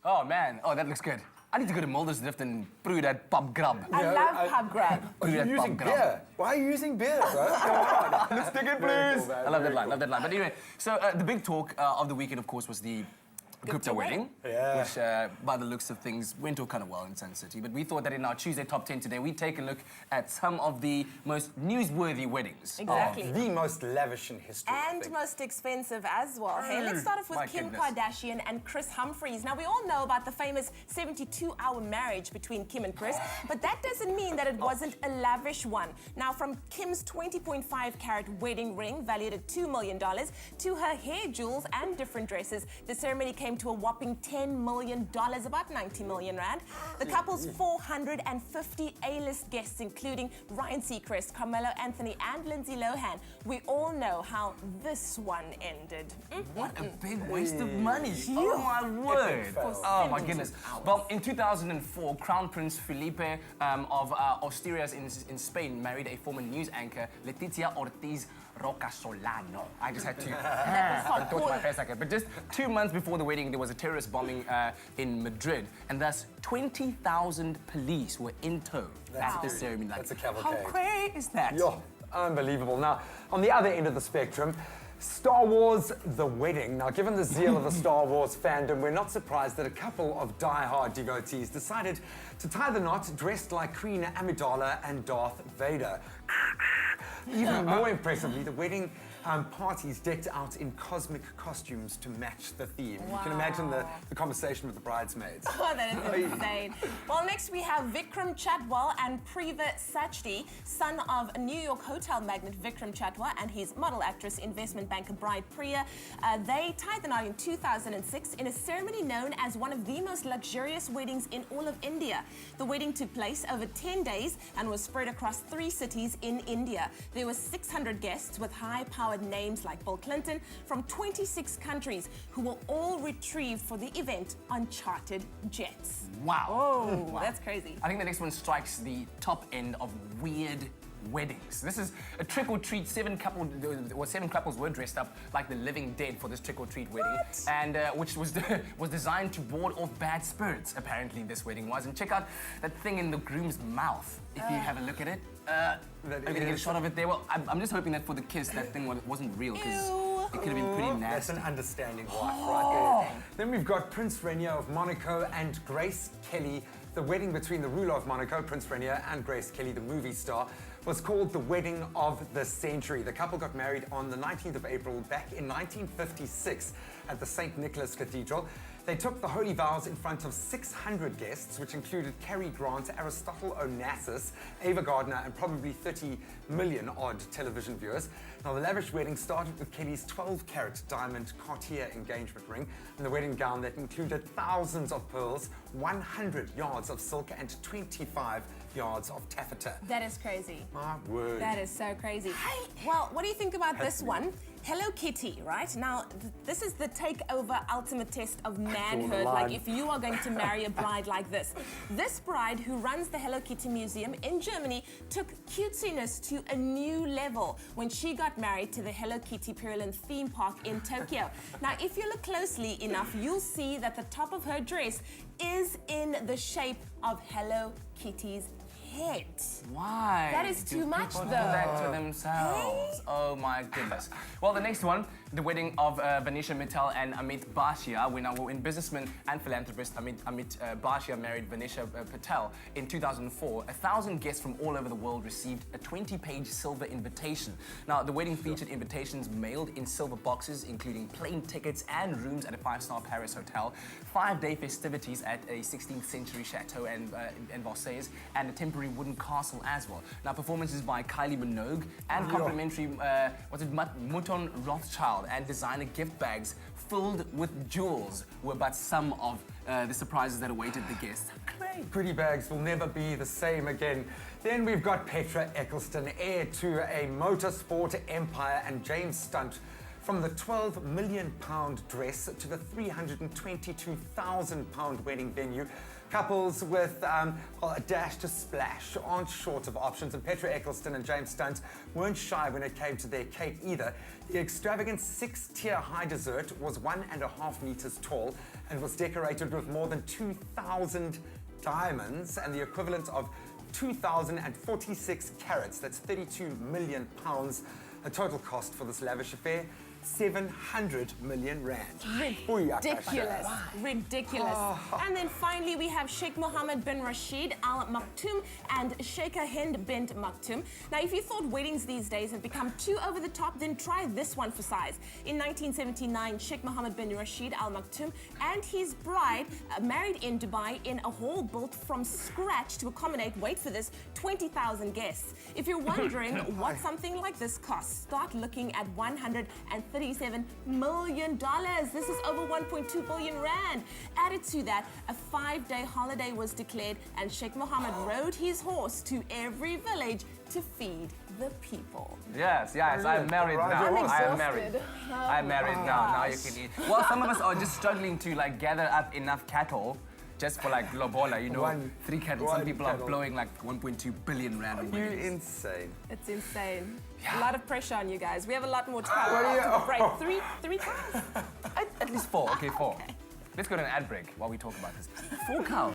Oh, man. Oh, that looks good. I need to go to Muldersdrift and brew that pub grub. I love pub grub. Are you using beer? Why are you using beer, bro? Come on. Let's dig it, please. I love that line, love that line. But anyway, so the big talk of the weekend, of course, was the Gupta wedding, which, by the looks of things, went all kind of well in Sun City. But we thought that in our Tuesday Top 10 today, we'd take a look at some of the most newsworthy weddings. Exactly. The most lavish in history. And most expensive as well. Hey, let's start off with Kim Kardashian and Chris Humphries. Now, we all know about the famous 72-hour marriage between Kim and Chris, but that doesn't mean that it wasn't a lavish one. Now, from Kim's 20.5-carat wedding ring, valued at $2 million, to her hair jewels and different dresses, the ceremony came to a whopping $10 million, about 90 million rand. The couple's 450 A-list guests, including Ryan Seacrest, Carmelo Anthony, and Lindsay Lohan. We all know how this one ended. What a big waste of money. Oh, my word. Oh, my goodness. Well, in 2004, Crown Prince Felipe of Asturias in Spain married a former news anchor, Leticia Ortiz Rocasolano. I just had to talk my face like it. But just 2 months before the wedding, there was a terrorist bombing in Madrid, and thus 20,000 police were in tow at the ceremony. That's a cavalcade. How crazy is that? Yo, unbelievable. Now, on the other end of the spectrum, Star Wars The Wedding. Now, given the zeal of the Star Wars fandom, we're not surprised that a couple of die-hard devotees decided to tie the knot dressed like Queen Amidala and Darth Vader. Even more impressively, the wedding parties decked out in cosmic costumes to match the theme. You can imagine the conversation with the bridesmaids. Oh, that is insane. Well, next we have Vikram Chatwal and Priva Sachdi, son of New York hotel magnate Vikram Chatwal and his model actress, investment banker bride Priya. They tied the knot in 2006 in a ceremony known as one of the most luxurious weddings in all of India. The wedding took place over 10 days and was spread across 3 cities in India. There were 600 guests with high-powered names like Bill Clinton from 26 countries who were all retrieved for the event on chartered jets. Wow. Oh, that's crazy. I think the next one strikes the top end of weird weddings. This is a trick-or-treat. 7 couples were dressed up like the living dead for this trick-or-treat wedding, and which was designed to ward off bad spirits. Apparently, this wedding was. And check out that thing in the groom's mouth. If you have a look at it, I'm gonna get a shot of it there. Well, I'm just hoping that for the kiss, that thing wasn't real, because it could have been pretty nasty. That's an understanding wife right there. Then we've got Prince Rainier of Monaco and Grace Kelly. The wedding between the ruler of Monaco, Prince Rainier, and Grace Kelly, the movie star, was called the wedding of the century. The couple got married on the 19th of April back in 1956 at the St. Nicholas Cathedral. They took the holy vows in front of 600 guests, which included Cary Grant, Aristotle Onassis, Ava Gardner, and probably 30 million odd television viewers. Now, the lavish wedding started with Kelly's 12-carat diamond Cartier engagement ring and the wedding gown that included thousands of pearls, 100 yards of silk, and 25 yards of taffeta. That is crazy. My word. That is so crazy. Well, what do you think about this one? Hello Kitty, right? Now, this is the takeover ultimate test of manhood. Like, if you are going to marry a bride like this. This bride, who runs the Hello Kitty Museum in Germany, took cutesiness to a new level when she got married to the Hello Kitty Pearland theme park in Tokyo. Now, if you look closely enough, you'll see that the top of her dress is in the shape of Hello Kitty's head. Why? That is too much, though. Do that to themselves. Oh my goodness. Well, the next one, the wedding of Vanisha Mittal and Amit Bhatia. When businessman and philanthropist Amit Bhatia married Vanisha Patel in 2004, 1,000 guests from all over the world received a 20-page silver invitation. Now, the wedding featured invitations mailed in silver boxes, including plane tickets and rooms at a 5-star Paris hotel, 5-day festivities at a 16th century chateau and Versailles, and a temporary wooden castle as well. Now, performances by Kylie Minogue and complimentary, Mouton Rothschild, and designer gift bags filled with jewels were but some of the surprises that awaited the guests. Goodie bags will never be the same again. Then we've got Petra Eccleston, heir to a motorsport empire, and James Stunt From the £12 million dress to the £322,000 wedding venue, couples with a dash to splash aren't short of options, and Petra Eccleston and James Stunt weren't shy when it came to their cake either. The extravagant 6-tier high dessert was 1.5 meters tall and was decorated with more than 2,000 diamonds and the equivalent of 2,046 carats. That's 32 million pounds. The total cost for this lavish affair, 700 million rand. Ridiculous. Ridiculous. And then finally we have Sheikh Mohammed bin Rashid Al Maktoum and Sheikha Hind bint Maktoum. Now if you thought weddings these days have become too over the top, then try this one for size. In 1979, Sheikh Mohammed bin Rashid Al Maktoum and his bride married in Dubai in a hall built from scratch to accommodate, wait for this, 20,000 guests. If you're wondering what something like this costs, start looking at $137 million. This is over 1.2 billion rand. Added to that, a 5-day holiday was declared and Sheikh Mohammed rode his horse to every village to feed the people. Yes, I'm married now. I'm I am married. I'm married now. Now you can eat. Well, some of us are just struggling to like gather up enough cattle just for like lobola, you know, 3 cattle. Some people are blowing like 1.2 billion rand on weddings. You're insane. It's insane. A lot of pressure on you guys. We have a lot more to cover after the break. Three cows? At least 4. Okay, 4. Let's go to an ad break while we talk about this. 4 cows.